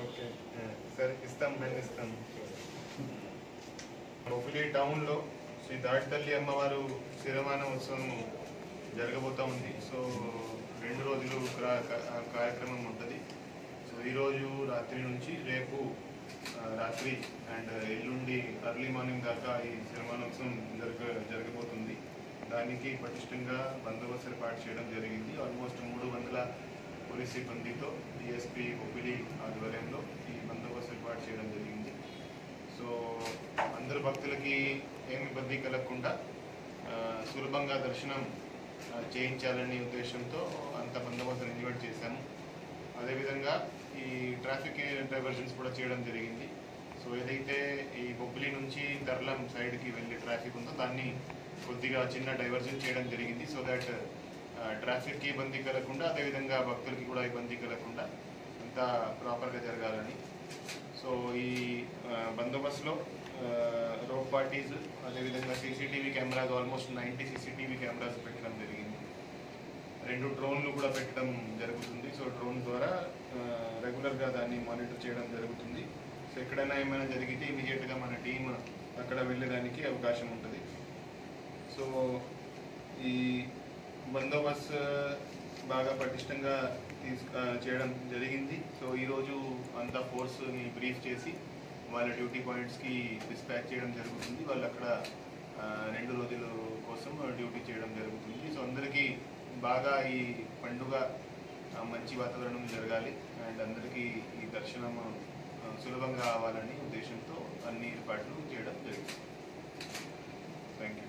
Okay సరే ఇస్తాం మేము ఇస్తాం. బొబ్బిలి టౌన్లో శ్రీ దాడితల్లి అమ్మవారు శిరమాన ఉత్సవం జరగబోతూ ఉంది. సో 2 రోజులు కార్యక్రమం ఉంటుంది. సో ఈరోజు రాత్రి నుంచి రేపు రాత్రి అండ్ ఎల్లుండి ఎర్లీ మార్నింగ్ దాకా ఈ శిరమానోత్సవం జరగబోతుంది. దానికి పటిష్టంగా బందోబస్తు ఏర్పాటు చేయడం జరిగింది. ఆల్మోస్ట్ 300 పోలీస్ సిబ్బందితో డిఎస్పీ బొబ్బిలి ఆధ్వర్యంలో ఈ బందోబస్తు ఏర్పాటు చేయడం జరిగింది. సో అందరు భక్తులకి ఏమి ఇబ్బంది కలగకుండా సులభంగా దర్శనం చేయించాలనే ఉద్దేశంతో అంత బందోబస్తు అరేంజ్మెంట్ చేశాము. అదేవిధంగా ఈ ట్రాఫిక్ డైవర్జన్స్ కూడా చేయడం జరిగింది. సో ఏదైతే ఈ బొబ్బిలి నుంచి తర్లం సైడ్కి వెళ్ళే ట్రాఫిక్ ఉందో దాన్ని కొద్దిగా చిన్న డైవర్జన్ చేయడం జరిగింది. సో దట్ ట్రాఫిక్కి ఇబ్బంది కలగకుండా, అదేవిధంగా భక్తులకి కూడా ఇబ్బంది కలగకుండా అంతా ప్రాపర్గా జరగాలని. సో ఈ బందోబస్తులో రోప్ పార్టీస్, అదేవిధంగా CCTV cameras almost 90 CCTV cameras పెట్టడం జరిగింది. 2 డ్రోన్లు కూడా పెట్టడం జరుగుతుంది. సో డ్రోన్ ద్వారా రెగ్యులర్గా దాన్ని మానిటర్ చేయడం జరుగుతుంది. సో ఎక్కడైనా ఏమైనా జరిగితే ఇమీడియట్గా మన టీం అక్కడ వెళ్ళడానికి అవకాశం ఉంటుంది. సో ఈ బందోబస్తు బాగా పటిష్టంగా చేయడం జరిగింది. సో ఈరోజు అంతా ఫోర్స్ని బ్రీఫ్ చేసి వాళ్ళ డ్యూటీ పాయింట్స్కి డిస్పాచ్ చేయడం జరుగుతుంది. వాళ్ళు అక్కడ 2 రోజుల కోసం డ్యూటీ చేయడం జరుగుతుంది. సో అందరికీ బాగా ఈ పండుగ మంచి వాతావరణం జరగాలి అండ్ అందరికీ ఈ దర్శనం సులభంగా అవ్వాలని ఉద్దేశంతో అన్ని ఏర్పాట్లు చేయడం జరిగింది. Thank you.